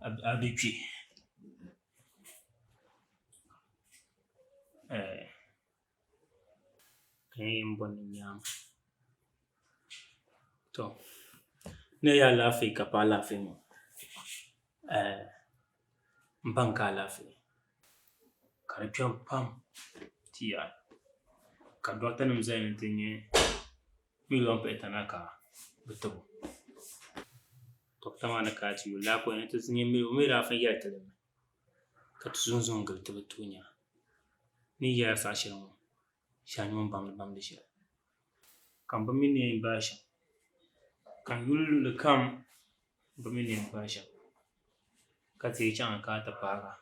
Abikwi. Mbon nyam. To. Ne ya lafi ka pa lafi mo. Mbanka lafi. Karpion pam tia. Ka doctor nim zayin tinye million petanaka buto. Doctor mana ka ti la ko ne to tinye mi ra fa ya tele. Ka tuzun gal to tunya. Ni ya sa shirin shanyon bam da shi. Kan ba mini basha. Kan yulu kam ba mini basha. Ka ti chan ka ta para.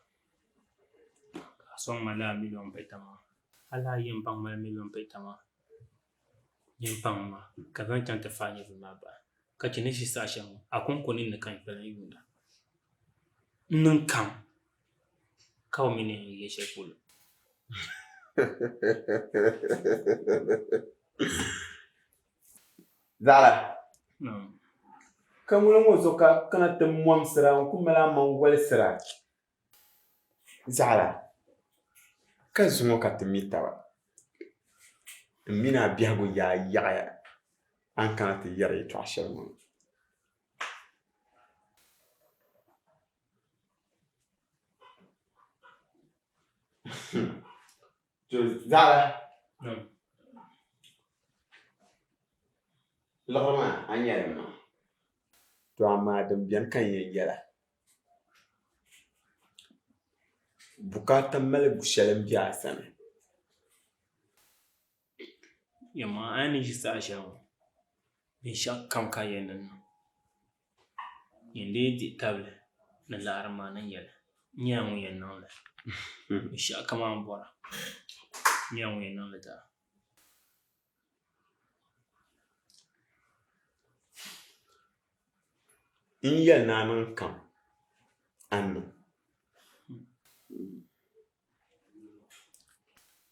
Ka son mala million petama. Hala yin bang ma million petama. Yin bang ma ka ban chan ta fa ni ma ba. Ka ti ne shi sa shan akon ko ni kan fa yunda. Nun kam ka o mini ye she kulu. Zala. No. Kamula mozoka kana te mwamsira nkumela mangwele sira. Zala. Ka zungo ka te mitawa. Mina biago ya yaya. An kana te yare to ashelmo. Zala. No. Lorma anyere ma. To amma dan biyan kan yara. Bukatan mali bushalin biya sana. Yamma ani shi sa shan. Bin sha kam ka yenan. Yende di table na larma nan yala. Nyamu yenan la. Bin sha kama mbora. Nyamu yenan la ta. In yal nanan kam. Anno.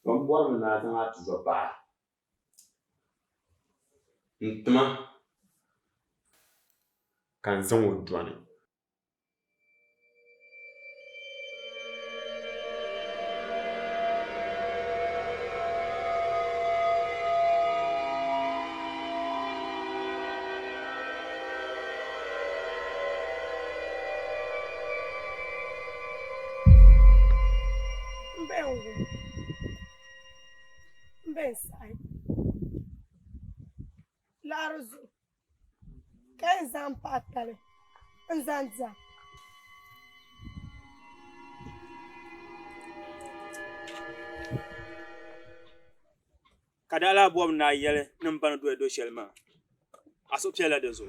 Kon bor na tan atu zo ba. Ntuma kan zan wudwane. Mbensai. Larzu. Kan zan patale. Nzanza. Kadala bom na yele nimban do shelma. Aso pela de zo.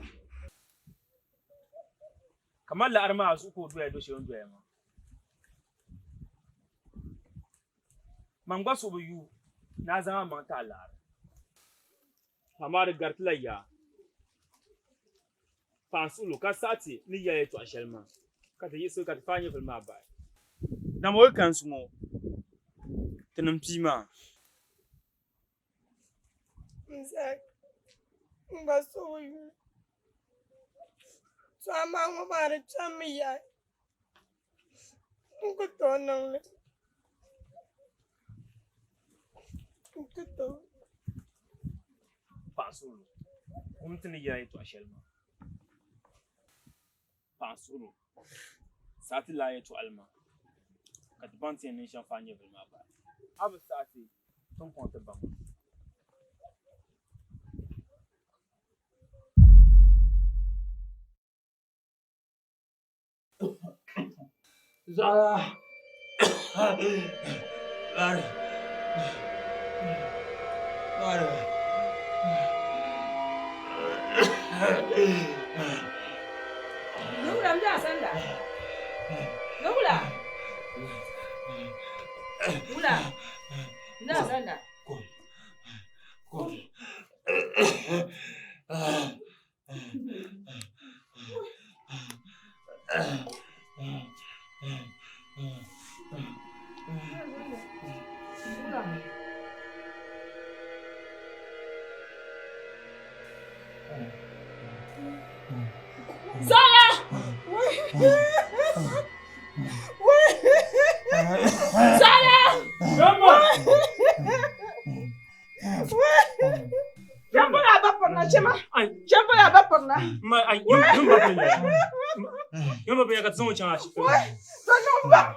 Kamar la arma asu ko do shelma do yama. Mangba so yu na zama man ta lar. Amar gartla ya. Pansulu ka sati ni ya to shelma. Ka ta yiso ka fanye filma ba. Na mo kan su mo. Tinum pima. Mzak. Mba so yu. So ama ngo mara chami ya. Ngo to nang le. Ngo Pansulu. Umtini ya to shelma. Pansulu. Sati la to alma. Ka banti ne shan fanye filma ba. Abu sati ton ponte ba. Zara. Nungula mja sanda. Nungula. Nungula. Mja sanda. Zara! Jambo la ba porna chema. Jambo la ba porna. Ma ay yumba penya. Yumba penya ka tsomo changa shi. Non ba.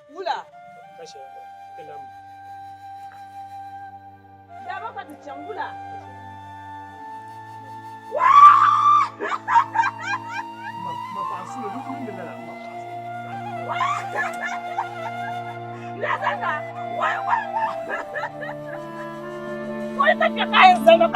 Mula. Kashe. Kalam. Ya ba ka tichangula. Ma pasu lu kun de la ma pasu. Na sanga. Wai. Wai ka kayan zalo.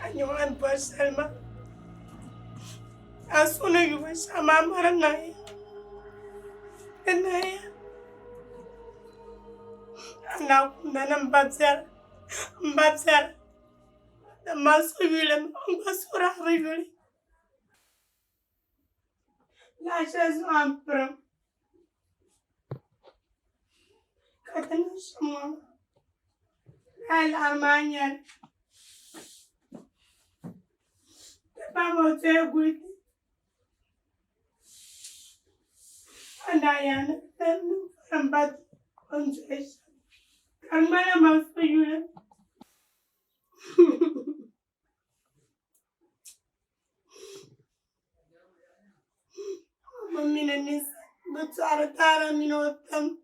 Anyuan buat Salma. Asuna yuwa sama maranaya. Enaya. Anak nanam babzar. Masu yule mbasura yule. La chaise ampre. Katana sama. Al armanya. Vamos a good. And I am from bad conjunction. And my mouth for you. Mamma, but Tara, them.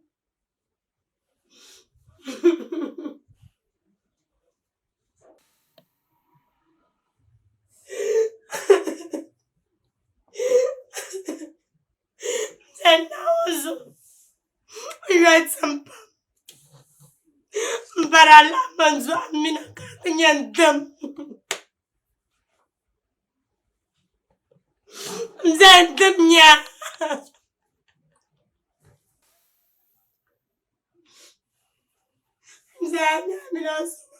And also, we write some Barala Manzo Amina Katyan them. Then them, yeah. Zana minasuma.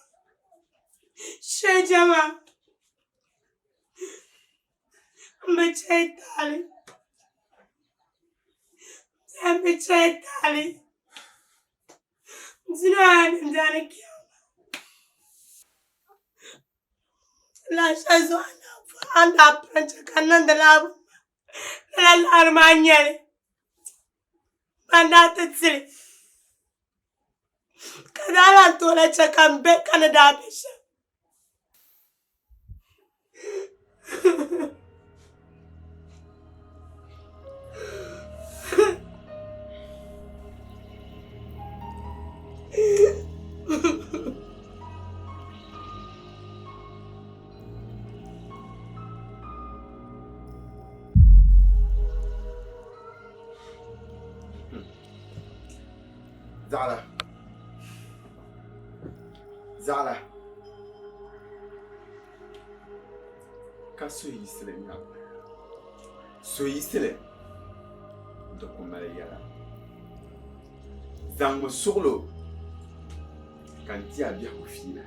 Shejama. Mchetali. Mchetali. Zina ndani kia. La shazwana. Anda prancha kananda labu. La armanyale. Bandata tsiri. Kadala tola chakambe Canada bisha. Zala. Ka so yisile ngam. So yisile. Do ko mala yala. Zango soglo. Kan ti abia ko fina.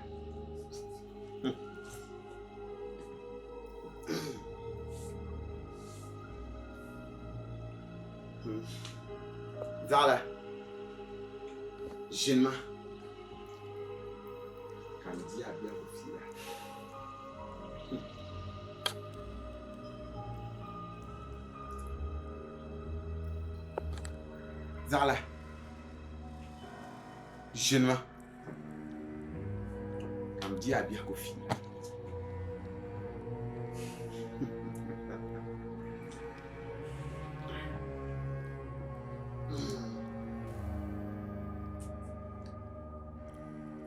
Zala. Jinma. Kan ti abia ko fina. Zala. Jinma. Kan ti abia ko fina.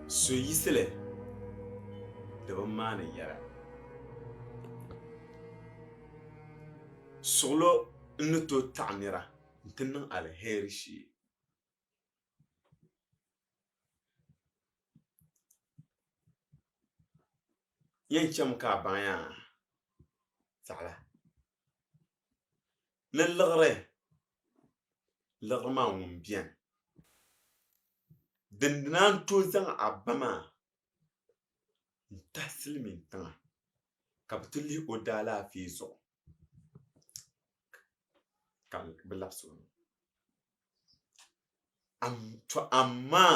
So yisile da ban mana yara solo nuto ta'nira tinnan alheri shi yancham ka baya sala na lagre ma won bien dindinan to zan abama taslimin tanga kabtuli odala fi zo kan bilapso amma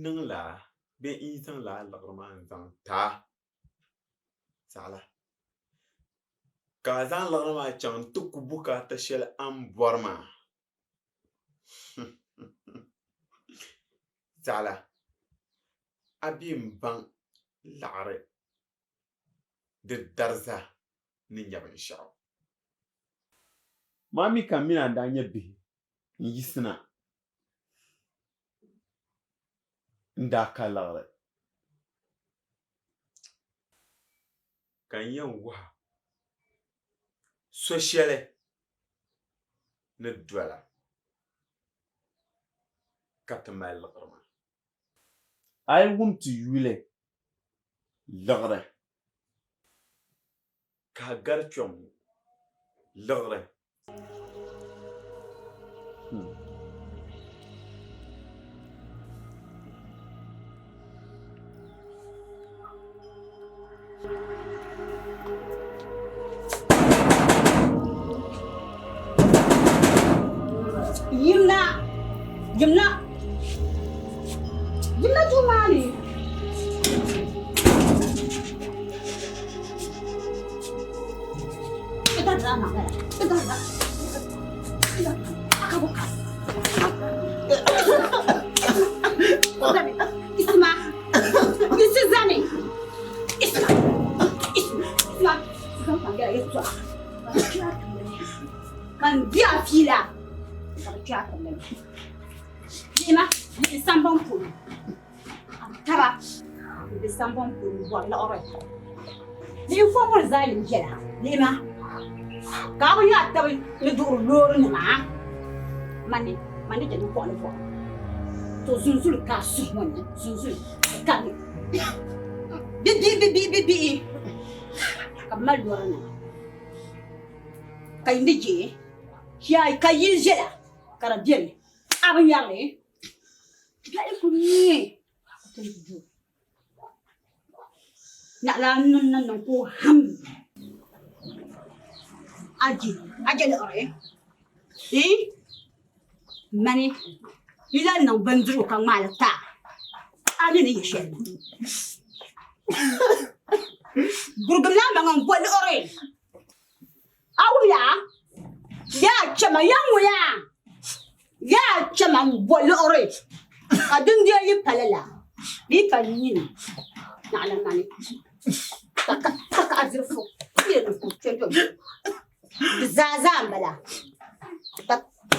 nang la be san la lagrama zan ta sala ka zan lagrama chan tukubuka ta shel am borma Zala abim bang lare de darza ni nyaban shaw mami kamina danya bi yisna ndaka lare kan yan wa sociale ne dwala katamal lagre I want to yule lagre ka garchom lagre Yimna jumani. Isma. This is Zani. Isma. Kan dia fila. Lima, ni sambong pun. Tara. Ni sambong pun buat la orang. Ni formal zalim jela. Lima. Kau ya tahu ni dur ni mah. Mani jadi buat ni buat. Tu sunsul kasih mana? Sunsul kami. Bi. Kamal dua na. Kau ni je. Kiai kau jela. Kara biɛni. Abin yarli. Biɛli kuni. Na la nan ko ham. Aji lore. Mani. Ila nan bandru kan malata. Ani ni yeshen. Gurgumla mangan bol ore. Awuya. Ya chama yanguya. Ya chama bol ore. Kadun dia yi palala. Bi kalini. Na ala mani. Taka azirfu. Yelu ku chendo. Zaza mbala.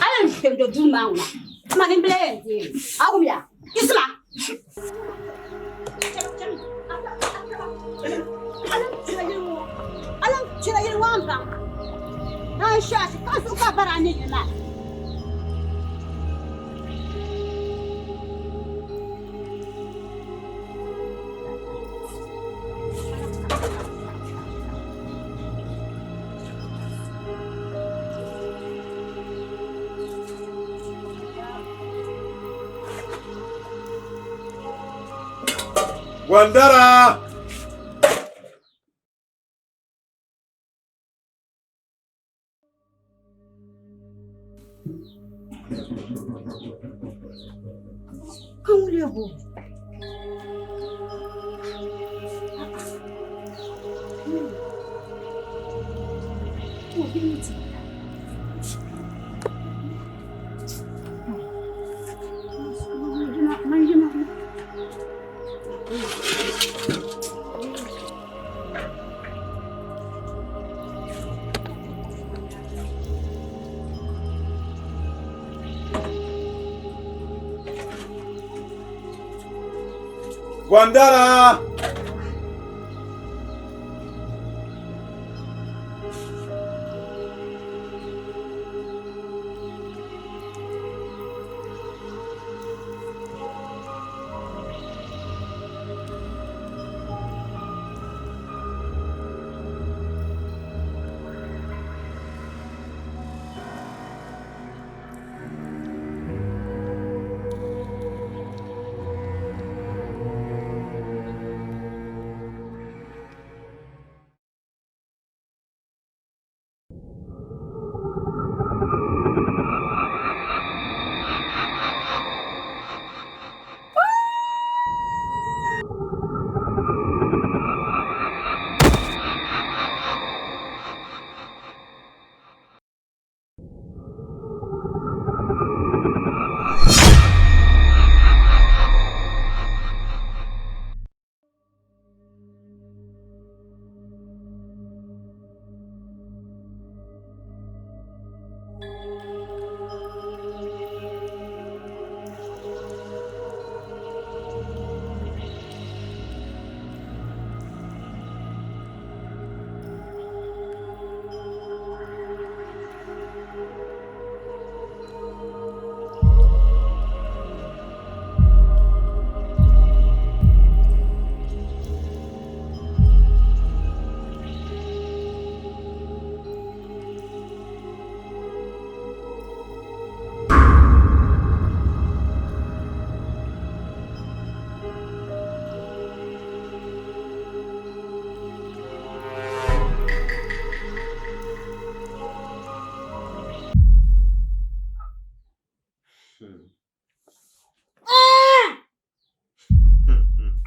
Alan chendo duma una. Mani blende. Awuya. Isma. Alam cina yiri wamba. Na shashi kasu ka barani ma. Gwandara! Kamu lihat bu. Oh, ini. Gwandara!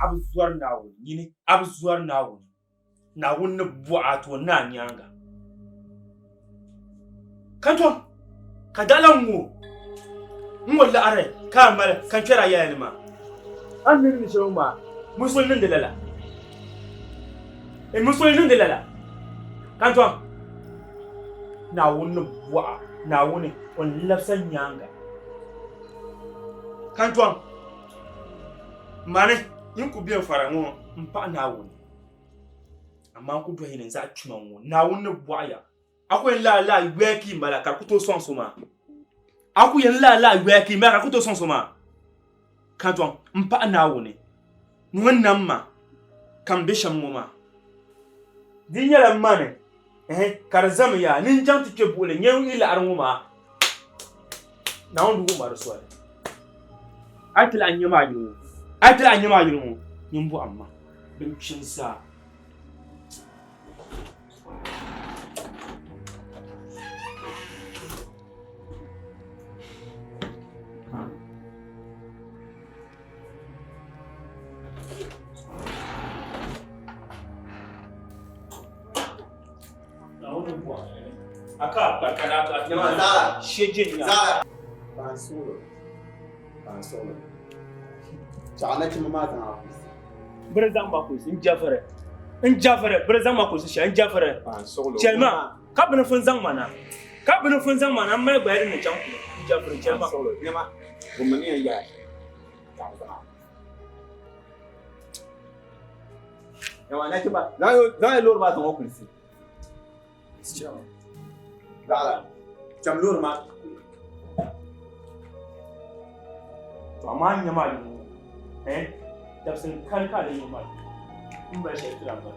Abzuwar nawo yini abzuwar nawo na wunna bu'ato na nyanga kanto kadalan mu walla are ka mala kan kira yayin ma an min ni shoma musulmin dalala musulmin dalala kanto na wunna bu'a na wuni on lafsan nyanga kanto mane yin ku biyan farango mpa na wuni amma ku do hin za tuman wo na wuni buaya akwai la weki mala ka ku to son soma aku yin la weki mala ka ku to son soma kanton mpa na wuni wannan ma kan bishan mu ma din yala mane kar zam ya nin jan tike bole nyen ila armu ma Na on dugu mara so. Atla an yama yiru. Atla an yama yiru. Nyimbo amma. Bin cin sa. Aka barkana ka Nyama Zara. shejin ya. Zara. Ban solo. Chana chima ma ta. Brezan ba ko sin jafare. In jafare brezan ma ko sin shan jafare. Ban solo. Chelma ka bana fun zan mana. Ka bana fun zan mana mai bayar ne can ku. Jafare chelma. Solo. Nyama. Gumani ya. Nyama na kiba. Zan lor ba ta ko kulsi. Zara. Cham lor ma. To amma nyama ne. Tafsin kalka da nyama. In ba shi kira ba.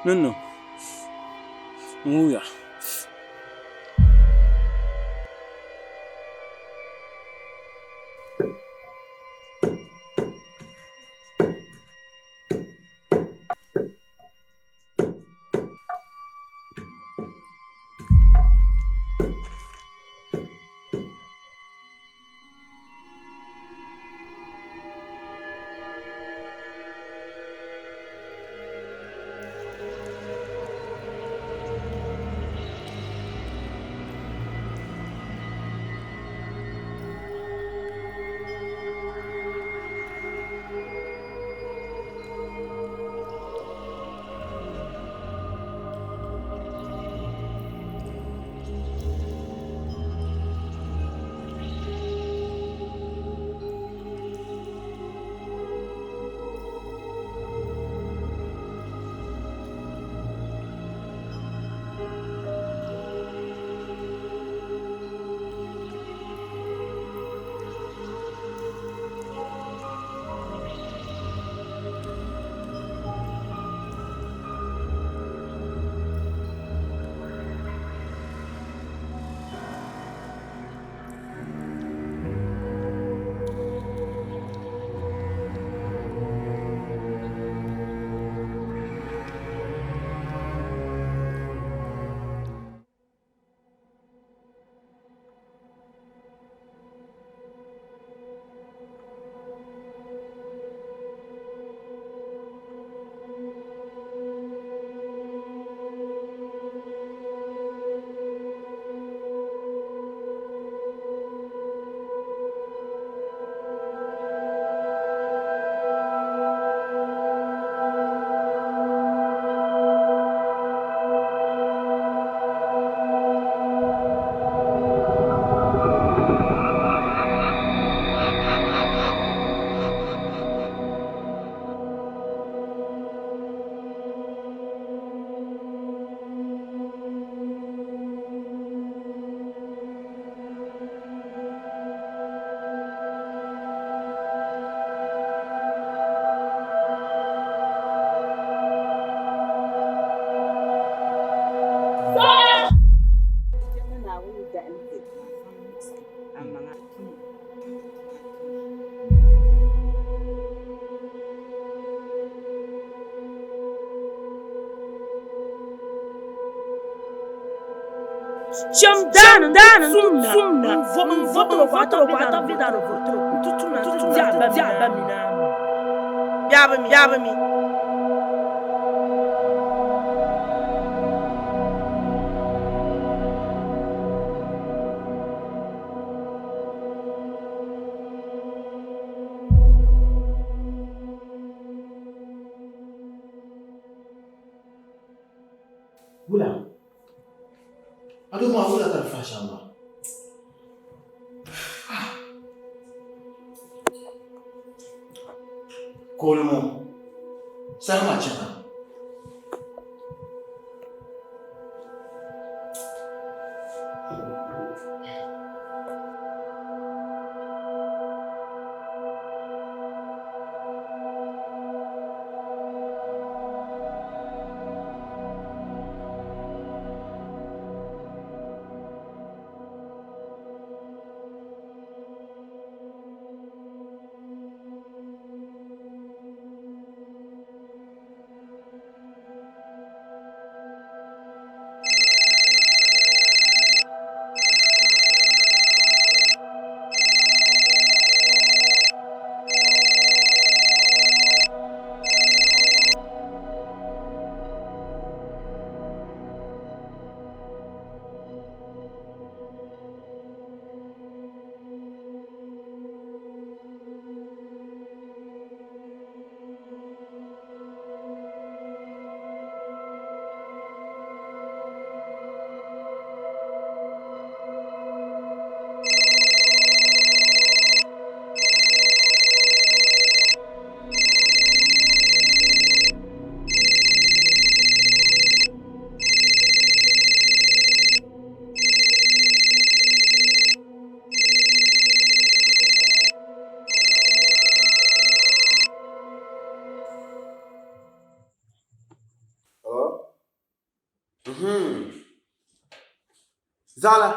No. Muya. Chum dan sumna votro quattro vida no votro tutto una diaba mina Yabami. Wula. Ado ma wula ta fasha ma. Kolmo. Sama chana. Zala.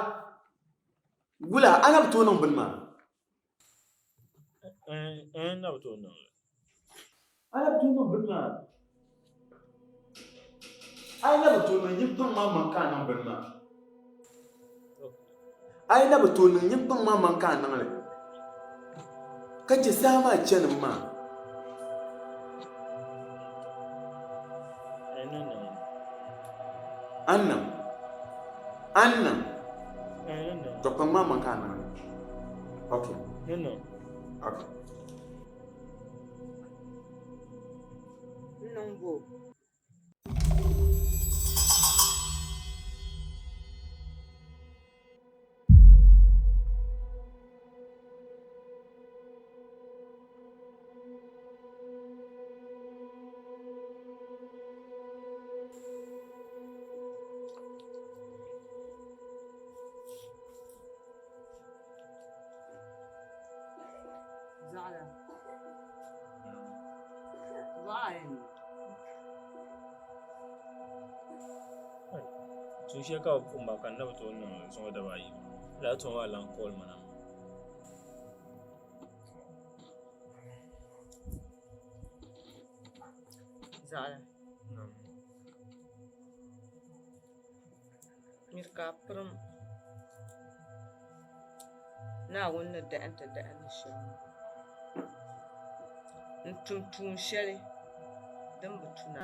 Wula ana bi tonin bin ma. Na bi tonin. Ana bi tonin bin ma. Ai na bi tonin yin bin ma man ka nan bin ma. Ai na bi tonin yin bin ma man ka nan le. Kace sama cenin ma. Annan. To kan ma man ka nan. Okay. No. Okay. Nungo. Zala. Why? Tun shi ka kuma kan na bi tonin sun da bayi. La tun wa lan call mana. Zala. Mirka prum. Na wunna da anta da anishin. Ntun shari. Dan butuna.